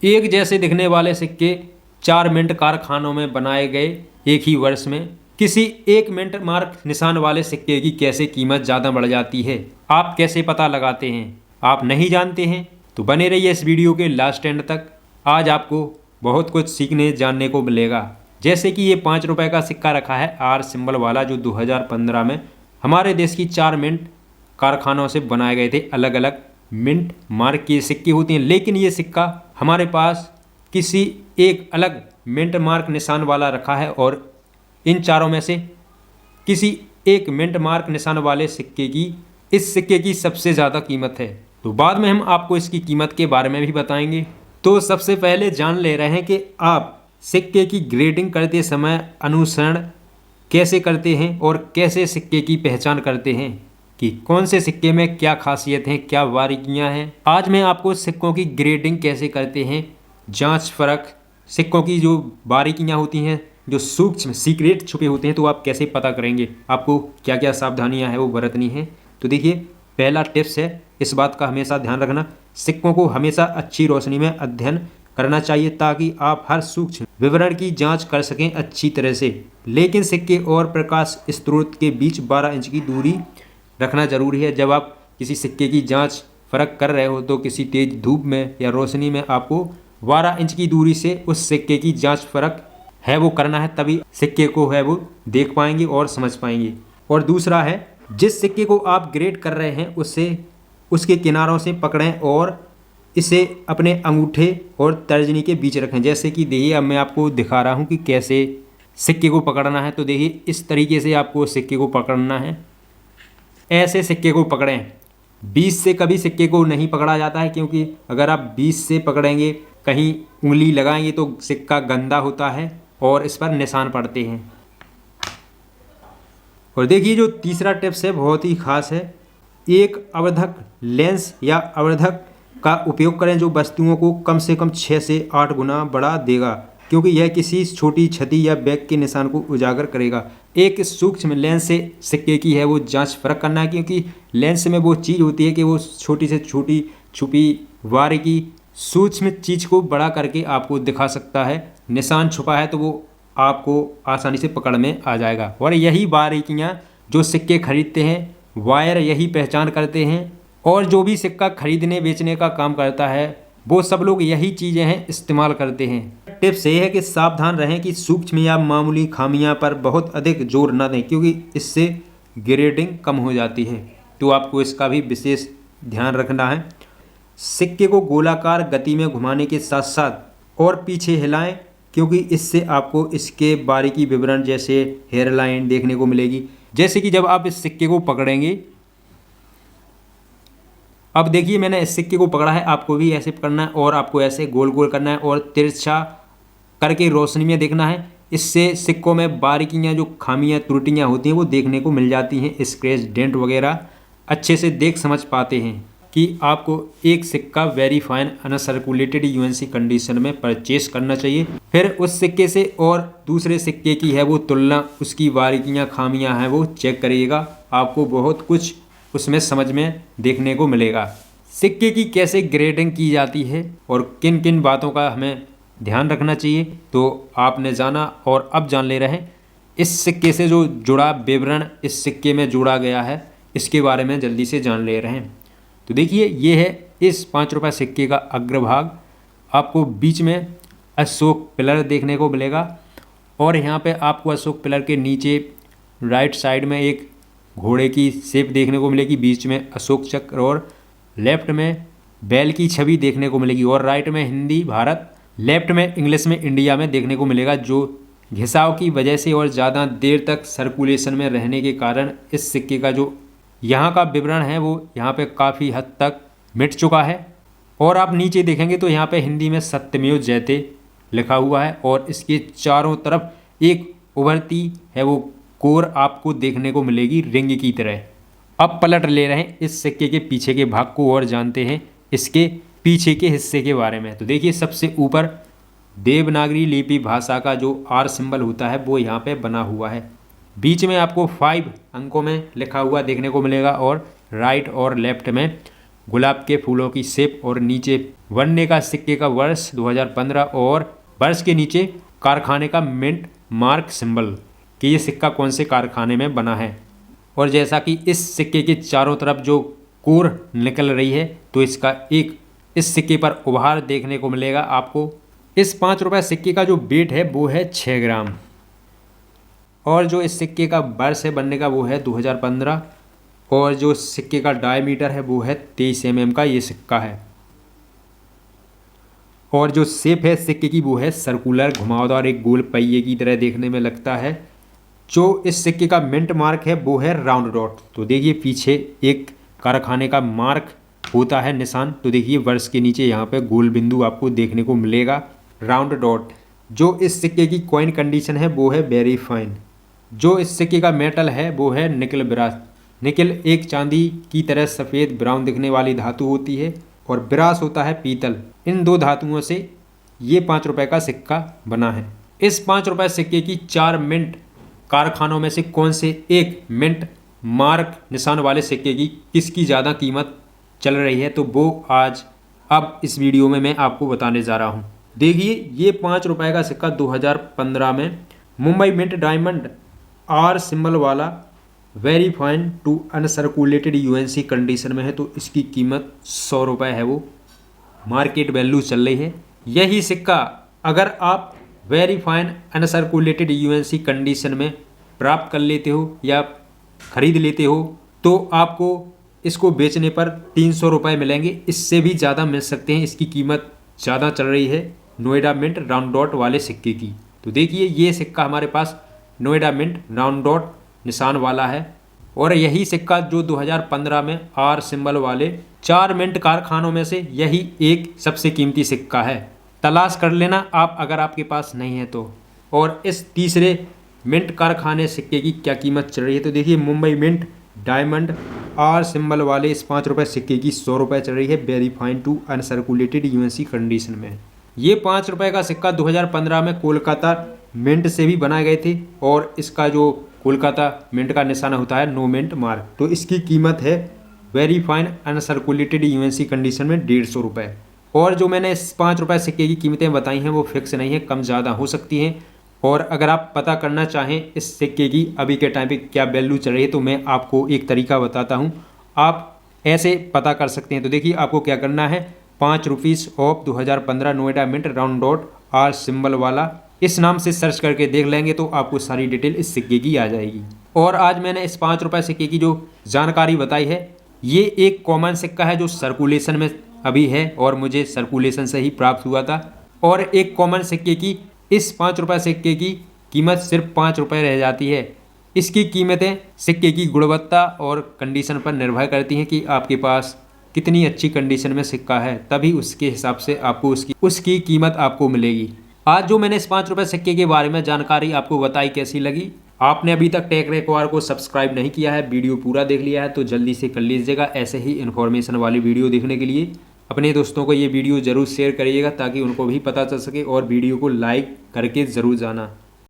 एक जैसे दिखने वाले सिक्के 4 मिंट कारखानों में बनाए गए एक ही वर्ष में। किसी 1 मिंट मार्क निशान वाले सिक्के की कैसे कीमत ज़्यादा बढ़ जाती है, आप कैसे पता लगाते हैं? आप नहीं जानते हैं तो बने रहिए इस वीडियो के लास्ट एंड तक। आज आपको बहुत कुछ सीखने जानने को मिलेगा। जैसे कि ये 5 रुपए का सिक्का रखा है आर सिंबल वाला, जो 2015 में हमारे देश की 4 मिंट कारखानों से बनाए गए थे। अलग अलग मिंट मार्क के सिक्के होते हैं, लेकिन ये सिक्का हमारे पास किसी एक अलग मिंट मार्क निशान वाला रखा है और इन चारों में से किसी एक मिंट मार्क निशान वाले सिक्के की, इस सिक्के की सबसे ज़्यादा कीमत है। तो बाद में हम आपको इसकी कीमत के बारे में भी बताएंगे। तो सबसे पहले जान ले रहे हैं कि आप सिक्के की ग्रेडिंग करते समय अनुसरण कैसे करते हैं और कैसे सिक्के की पहचान करते हैं कि कौन से सिक्के में क्या खासियत है, क्या बारीकियां हैं। आज मैं आपको सिक्कों की ग्रेडिंग कैसे करते हैं, जांच फर्क, सिक्कों की जो बारीकियां होती हैं, जो सूक्ष्म सीक्रेट छुपे होते हैं, तो आप कैसे पता करेंगे, आपको क्या क्या सावधानियां हैं वो बरतनी है। तो देखिए, पहला टिप्स है, इस बात का हमेशा ध्यान रखना, सिक्कों को हमेशा अच्छी रोशनी में अध्ययन करना चाहिए ताकि आप हर सूक्ष्म विवरण की जांच कर सकें अच्छी तरह से। लेकिन सिक्के और प्रकाश स्रोत के बीच 12 इंच की दूरी रखना जरूरी है। जब आप किसी सिक्के की जांच फर्क कर रहे हो तो किसी तेज धूप में या रोशनी में आपको 12 इंच की दूरी से उस सिक्के की जांच फर्क है वो करना है, तभी सिक्के को है वो देख पाएंगे और समझ पाएंगे। और दूसरा है, जिस सिक्के को आप ग्रेड कर रहे हैं उससे उसके किनारों से पकड़ें और इसे अपने अंगूठे और तर्जनी के बीच रखें। जैसे कि देखिए, अब मैं आपको दिखा रहा हूँ कि कैसे सिक्के को पकड़ना है। तो देखिए, इस तरीके से आपको सिक्के को पकड़ना है, ऐसे सिक्के को पकड़ें। 20 से कभी सिक्के को नहीं पकड़ा जाता है, क्योंकि अगर आप 20 से पकड़ेंगे, कहीं उंगली लगाएंगे तो सिक्का गंदा होता है और इस पर निशान पड़ते हैं। और देखिए, जो तीसरा टिप्स है बहुत ही खास है। एक आवर्धक लेंस या आवर्धक का उपयोग करें जो वस्तुओं को कम से कम 6 से 8 गुना बढ़ा देगा, क्योंकि यह किसी छोटी क्षति या बैग के निशान को उजागर करेगा। एक सूक्ष्म लेंस से सिक्के की है वो जांच फर्क करना है, क्योंकि लेंस में वो चीज़ होती है कि वो छोटी से छोटी छुपी बारीकी सूक्ष्म चीज़ को बड़ा करके आपको दिखा सकता है। निशान छुपा है तो वो आपको आसानी से पकड़ में आ जाएगा। और यही बारीकियाँ जो सिक्के खरीदते हैं वायर यही पहचान करते हैं, और जो भी सिक्का खरीदने बेचने का काम करता है वो सब लोग यही चीज़ें हैं इस्तेमाल करते हैं। टिप्स ये है कि सावधान रहें कि सूक्ष्म या मामूली खामियां पर बहुत अधिक जोर न दें, क्योंकि इससे ग्रेडिंग कम हो जाती है। तो आपको इसका भी विशेष ध्यान रखना है। सिक्के को गोलाकार गति में घुमाने के साथ साथ और पीछे हिलाएं, क्योंकि इससे आपको इसके बारीकी विवरण जैसे हेयरलाइन देखने को मिलेगी। जैसे कि जब आप इस सिक्के को पकड़ेंगे, अब देखिए मैंने इस सिक्के को पकड़ा है, आपको भी ऐसे पकड़ना है और आपको ऐसे गोल गोल करना है और तिरछा करके रोशनी में देखना है। इससे सिक्कों में बारीकियां, जो खामियां त्रुटियां होती हैं वो देखने को मिल जाती हैं। स्क्रैच डेंट वगैरह अच्छे से देख समझ पाते हैं कि आपको एक सिक्का very fine uncirculated UNC condition में परचेस करना चाहिए। फिर उस सिक्के से और दूसरे सिक्के की है वो तुलना, उसकी बारीकियां खामियां हैं वो चेक करिएगा। आपको बहुत कुछ उसमें समझ में देखने को मिलेगा। सिक्के की कैसे ग्रेडिंग की जाती है और किन किन बातों का हमें ध्यान रखना चाहिए, तो आपने जाना और अब जान ले रहे हैं। इस सिक्के से जो जुड़ा विवरण इस सिक्के में जोड़ा गया है, इसके बारे में जल्दी से जान ले रहे हैं। तो देखिए, ये है इस 5 रुपये सिक्के का अग्रभाग। आपको बीच में अशोक पिलर देखने को मिलेगा और यहाँ पे आपको अशोक पिलर के नीचे राइट साइड में एक घोड़े की शेप देखने को मिलेगी, बीच में अशोक चक्र और लेफ्ट में बैल की छवि देखने को मिलेगी। और राइट में हिंदी भारत, लेफ्ट में इंग्लिश में इंडिया में देखने को मिलेगा। जो घिसाव की वजह से और ज़्यादा देर तक सर्कुलेशन में रहने के कारण इस सिक्के का जो यहाँ का विवरण है वो यहाँ पे काफ़ी हद तक मिट चुका है। और आप नीचे देखेंगे तो यहाँ पे हिंदी में सत्यमेव जयते लिखा हुआ है और इसके चारों तरफ एक उभरती है वो कोर आपको देखने को मिलेगी रिंग की तरह। अब पलट ले रहे हैं इस सिक्के के पीछे के भाग को और जानते हैं इसके पीछे के हिस्से के बारे में। तो देखिए, सबसे ऊपर देवनागरी लिपि भाषा का जो आर सिंबल होता है वो यहाँ पे बना हुआ है। बीच में आपको 5 अंकों में लिखा हुआ देखने को मिलेगा और राइट और लेफ्ट में गुलाब के फूलों की शेप और नीचे बनने का सिक्के का वर्ष 2015 और वर्ष के नीचे कारखाने का मिंट मार्क सिंबल कि ये सिक्का कौन से कारखाने में बना है। और जैसा कि इस सिक्के के चारों तरफ जो कोर निकल रही है तो इसका एक इस सिक्के पर उभार देखने को मिलेगा आपको। इस 5 रुपये सिक्के का जो वेट है वो है 6 ग्राम और जो इस सिक्के का वर्ष है बनने का वो है 2015 और जो सिक्के का डायमीटर है वो है 23 mm का ये सिक्का है। और जो शेप है सिक्के की वो है सर्कुलर घुमावदार एक गोल पहिए की तरह देखने में लगता है। जो इस सिक्के का मिंट मार्क है वो है राउंड डॉट। तो देखिए पीछे एक कारखाने का मार्क होता है निशान, तो देखिए वर्ष के नीचे यहाँ पे गोल बिंदु आपको देखने को मिलेगा राउंड डॉट। जो इस सिक्के की कॉइन कंडीशन है वो है वेरी फाइन। जो इस सिक्के का मेटल है वो है निकल ब्रास। निकल एक चांदी की तरह सफ़ेद ब्राउन दिखने वाली धातु होती है और ब्रास होता है पीतल। इन दो धातुओं से ये 5 रुपये का सिक्का बना है। इस 5 रुपये सिक्के की 4 मिंट कारखानों में से कौन से एक मिंट मार्क निशान वाले सिक्के की किसकी ज़्यादा कीमत चल रही है तो वो आज अब इस वीडियो में मैं आपको बताने जा रहा हूँ। देखिए ये 5 रुपये का सिक्का 2015 में Mumbai mint diamond R symbol वाला very fine to uncirculated UNC condition में है, तो इसकी कीमत 100 रुपये है, वो मार्केट वैल्यू चल रही है। यही सिक्का अगर आप very fine uncirculated UNC condition में प्राप्त कर लेते हो या ख़रीद लेते हो तो आपको इसको बेचने पर 300 रुपये मिलेंगे। इससे भी ज़्यादा मिल सकते हैं, इसकी कीमत ज़्यादा चल रही है नोएडा मिंट राउंड डॉट वाले सिक्के की। तो देखिए ये सिक्का हमारे पास नोएडा मिंट राउंड डॉट निशान वाला है और यही सिक्का जो 2015 में आर सिंबल वाले 4 मिंट कारखानों में से यही एक सबसे कीमती सिक्का है। तलाश कर लेना आप अगर आपके पास नहीं है तो। और इस तीसरे मिंट कारखाने सिक्के की क्या कीमत चल रही है तो देखिए Mumbai mint diamond R symbol वाले इस 5 रुपये सिक्के की 100 रुपये चल रही है very fine to uncirculated UNC condition में। ये 5 रुपये का सिक्का 2015 में कोलकाता मिंट से भी बनाए गए थे और इसका जो कोलकाता मिंट का निशाना होता है नो मिंट मार्क, तो इसकी कीमत है very fine uncirculated UNC condition में 150 रुपये। और जो मैंने इस 5 रुपये सिक्के की कीमतें बताई हैं वो फिक्स नहीं है, कम ज़्यादा हो सकती हैं। और अगर आप पता करना चाहें इस सिक्के की अभी के टाइम पे क्या वैल्यू चल रही है तो मैं आपको एक तरीका बताता हूँ, आप ऐसे पता कर सकते हैं। तो देखिए आपको क्या करना है, 5 rupees of 2015 Noida mint round dot R symbol वाला इस नाम से सर्च करके देख लेंगे तो आपको सारी डिटेल इस सिक्के की आ जाएगी। और आज मैंने इस 5 रुपये सिक्के की जो जानकारी बताई है ये एक कॉमन सिक्का है जो सर्कुलेशन में अभी है और मुझे सर्कुलेशन से ही प्राप्त हुआ था। और एक कॉमन सिक्के की इस 5 रुपये सिक्के की कीमत सिर्फ 5 रुपये रह जाती है। इसकी कीमतें सिक्के की गुणवत्ता और कंडीशन पर निर्भर करती हैं कि आपके पास कितनी अच्छी कंडीशन में सिक्का है, तभी उसके हिसाब से आपको उसकी कीमत आपको मिलेगी। आज जो मैंने इस 5 रुपये सिक्के के बारे में जानकारी आपको बताई कैसी लगी? आपने अभी तक टेक रेकवार को सब्सक्राइब नहीं किया है, वीडियो पूरा देख लिया है तो जल्दी से कर लीजिएगा। ऐसे ही इन्फॉर्मेशन वाली वीडियो देखने के लिए अपने दोस्तों को ये वीडियो ज़रूर शेयर करिएगा ताकि उनको भी पता चल सके और वीडियो को लाइक करके ज़रूर जाना।